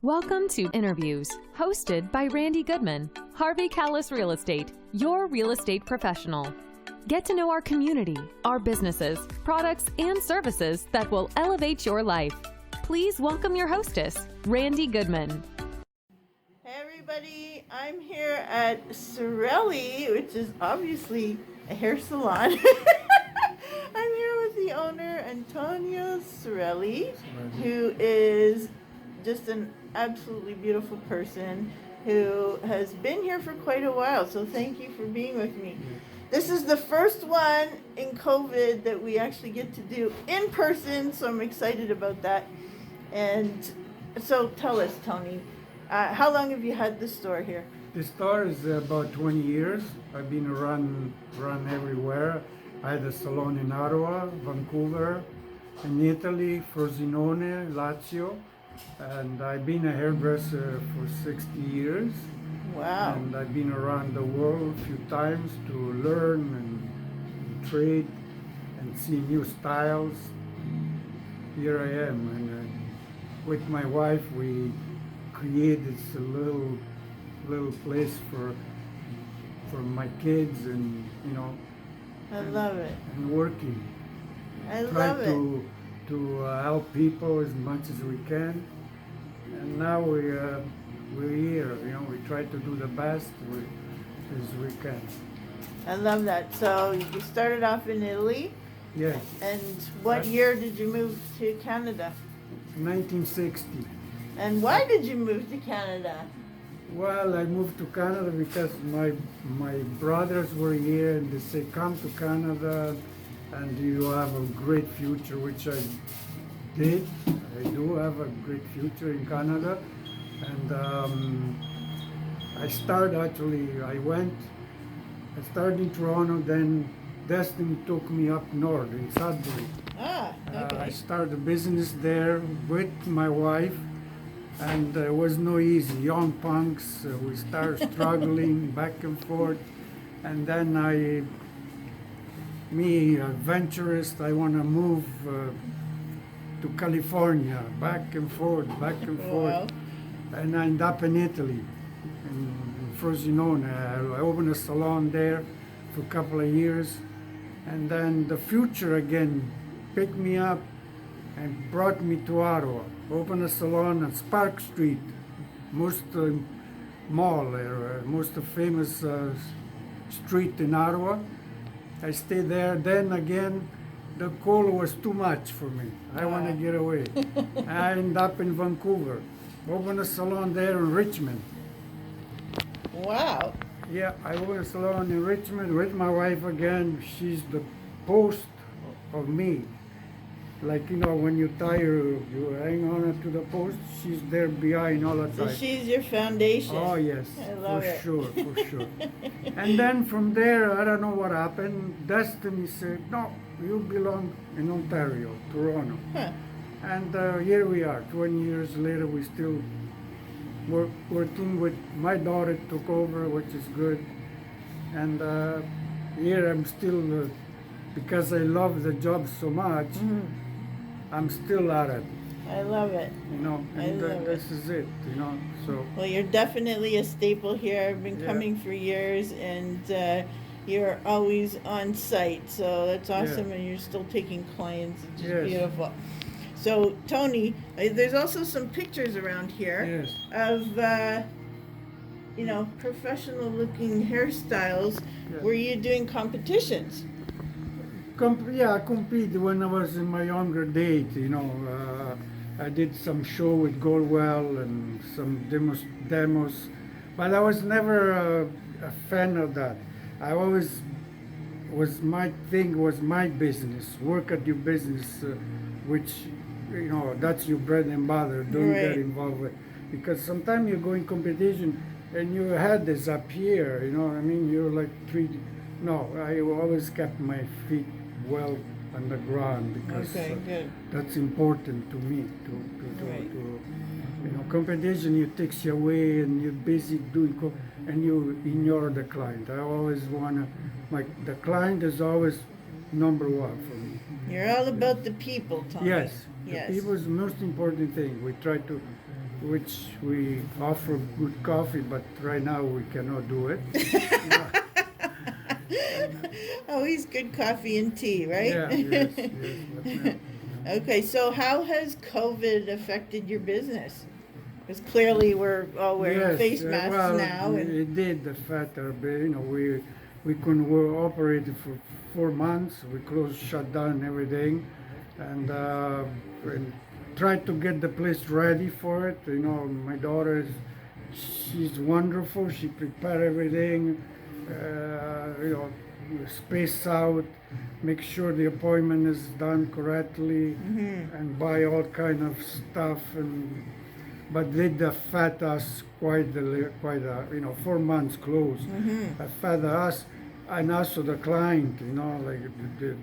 Welcome to Interviews, hosted by Randy Goodman, Harvey Callis Real Estate, your real estate professional. Get to know our community, our businesses, products, and services that will elevate your life. Please welcome your hostess, Randy Goodman. Hey everybody, I'm here at Cerilli, which is obviously a hair salon. I'm here with the owner, Antonio Cerilli, who is just an absolutely beautiful person who has been here for quite a while. So thank you for being with me. This is the first one in COVID that we actually get to do in person, so I'm excited about that. And so tell us, Tony, how long have you had this store here? The store is about 20 years. I've been run everywhere. I had a salon in Ottawa, Vancouver, in Italy, Frosinone, Lazio, and I've been a hairdresser for 60 years. Wow. And I've been around the world a few times to learn and trade and see new styles. Here I am, and with my wife we created a little place for my kids, and I love it. and working. I Try love it. to help people as much as we can, and now we're here. We try to do the best as we can. I love that. So you started off in Italy, Yes, and what Right. year did you move to Canada? 1960. And why did you move to Canada? Well, I moved to Canada because my brothers were here, and they say, come to Canada and you have a great future, which I did. I do have a great future in Canada. And I started in Toronto, then Destiny took me up north in Sudbury. Okay. I started a business there with my wife, and it was no easy. Young punks, we started struggling back and forth, and then adventurous, I want to move to California, back and forth, Wow. and I ended up in Italy, in Frosinone. I opened a salon there for a couple of years, and then the future again picked me up and brought me to Ottawa. Opened a salon on Spark Street, most mall there, most famous street in Ottawa. I stayed there. Then again, the cold was too much for me. I want to get away. I ended up in Vancouver. Opened a salon there in Richmond. Wow. Yeah, I opened a salon in Richmond with my wife again. She's the post of me. Like, when you tie you hang on to the post, she's there behind all the So time. she's your foundation. Oh, yes, I love for it. sure. And then from there, I don't know what happened. Destiny said, no, you belong in Ontario, Toronto. Huh. And here we are, 20 years later, we still working with, my daughter took over, which is good. And here I'm still, because I love the job so much, I'm still at it, I love it. and love this is it, so. Well, you're definitely a staple here. I've been Yeah. coming for years, and you're always on site. So that's awesome, and you're still taking clients, which is Yes. beautiful. So, Tony, there's also some pictures around here Yes. of, professional-looking hairstyles. Yeah. Were you doing competitions? I competed when I was in my younger days, I did some show with Goldwell and some demos, but I was never a fan of that. I always my thing was my business, work at your business, which, that's your bread and butter, don't get Right. involved with. Because sometimes you go in competition and your head is up here, you're like no, I always kept my feet well on the ground, because Okay, good. that's important to me. Right. Competition, it takes you away, and you're busy doing, and you ignore the client. I always the client is always number one for me. You're all about the people, Tony. Yes, Yes. the people is the most important thing. We try to which we offer good coffee, but right now we cannot do it. Always good coffee and tea, right? Yeah, yes, yes. But, yeah. Okay, so how has COVID affected your business? Because clearly we're all wearing Yes, face masks well, now. And it did affect our, we couldn't operate for 4 months. We closed, shut down everything, and tried to get the place ready for it. My daughter she's wonderful. She prepared everything. Space out, make sure the appointment is done correctly, and buy all kind of stuff. But they affect us quite 4 months closed. Affect us and also the client. Like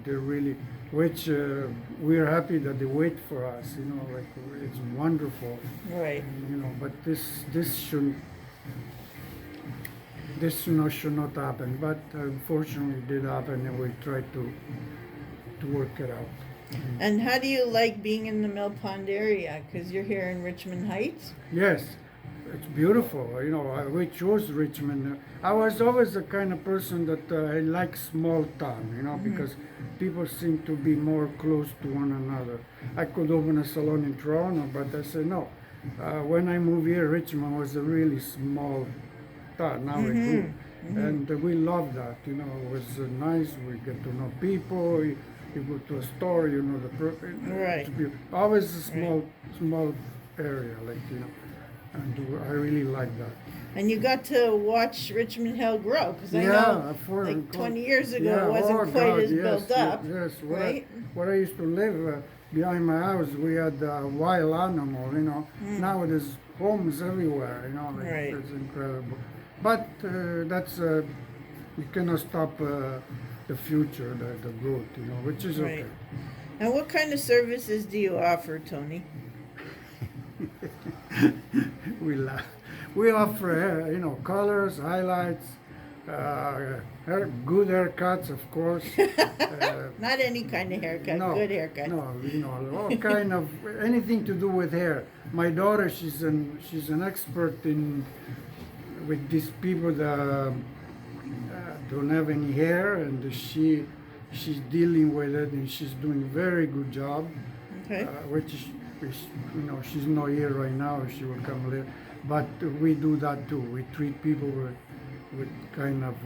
they really, which we're happy that they wait for us. Like it's wonderful. right. But this shouldn't. This should not happen, but unfortunately it did happen, and we tried to work it out. And how do you like being in the Mill Pond area? Because you're here in Richmond Heights. Yes, it's beautiful. We chose Richmond. I was always the kind of person that I like small town, because people seem to be more close to one another. I could open a salon in Toronto, but I said no. When I moved here, Richmond was a really small town. Now it grew. And we love that. It was nice. We get to know people. You go to a store, Right. always a small area, and I really like that. And you got to watch Richmond Hill grow. Because I know like 20 years ago it wasn't quite as built up. Yes, right? Where I used to live, behind my house, we had wild animal, Now there's homes everywhere, Right. It's incredible. But that's, you cannot stop the future, the growth, which is Right. okay. And what kind of services do you offer, Tony? We laugh. We offer, colors, highlights, good haircuts, of course. Not any kind of haircut, good haircut. No, all kind of anything to do with hair. My daughter, she's an expert with these people that don't have any hair, and she's dealing with it, and she's doing a very good job. Okay. Which is, she's not here right now. She will come later. But we do that too. We treat people with kind of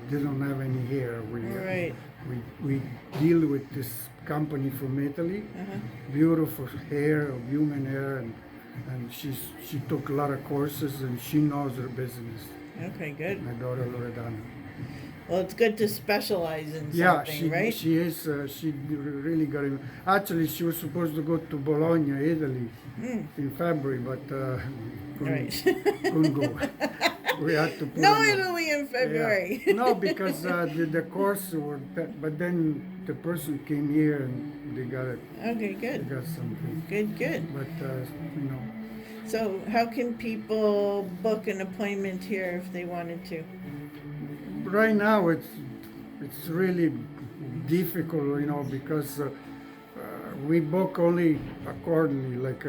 they don't have any hair. Right. We deal with this company from Italy. Beautiful hair, human hair, and she took a lot of courses, and she knows her business. Okay, good. My daughter Loredana. Well, it's good to specialize in something, right? She is. She really got it. Actually, she was supposed to go to Bologna, Italy, in February, but couldn't go. We had to put No her on. Italy in February. Yeah. No, because the course were, but then the person came here and they got it. Okay, They good. got something. Good. But So how can people book an appointment here if they wanted to? right now it's really difficult, because we book only accordingly, like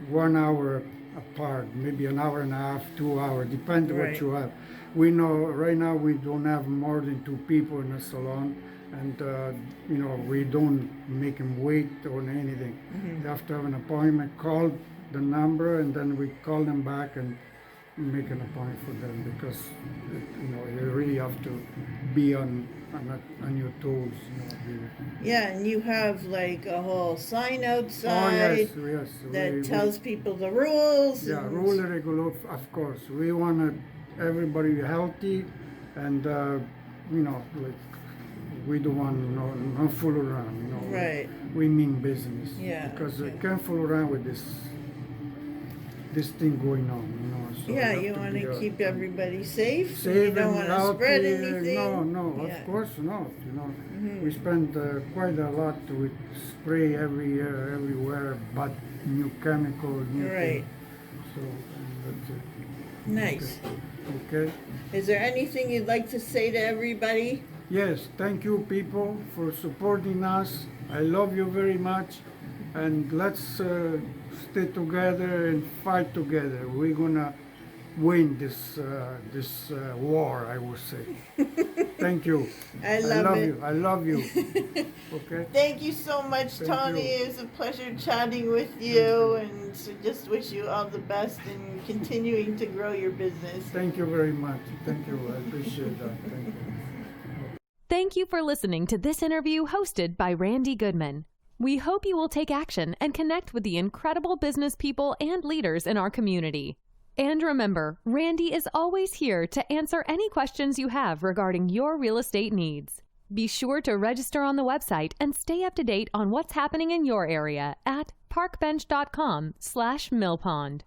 1 hour apart, maybe an hour and a half, 2 hours, depending Right. what you have. We know right now we don't have more than 2 people in the salon, and we don't make them wait on anything. They have to have an appointment, call the number, and then we call them back and make an appointment for them, because you really have to be on your toes. Yeah, and you have like a whole sign outside Yes. that tells people the rules. Yeah, and- rule regular, of course. We want everybody healthy, and like we don't want no fool around. Right. We mean business. Yeah, Because okay. we can't fool around with this thing going on. So Yeah, have you to want be, to keep everybody safe. and safe you don't and want to spread healthy. anything. No, Yeah. of course not. We spend quite a lot with spray everywhere, but new chemical, new Right. thing. So that's it. Nice. Okay. Is there anything you'd like to say to everybody? Yes, thank you people for supporting us. I love you very much, and let's stay together and fight together. We're gonna win this war, I would say. Thank you. I love it. You. I love you. Okay. Thank you so much, Thank Tony. you. It was a pleasure chatting with you, and so just wish you all the best in continuing to grow your business. Thank you very much. Thank you. I appreciate that. Thank you. Thank you for listening to this interview hosted by Randy Goodman. We hope you will take action and connect with the incredible business people and leaders in our community. And remember, Randy is always here to answer any questions you have regarding your real estate needs. Be sure to register on the website and stay up to date on what's happening in your area at parkbench.com/millpond.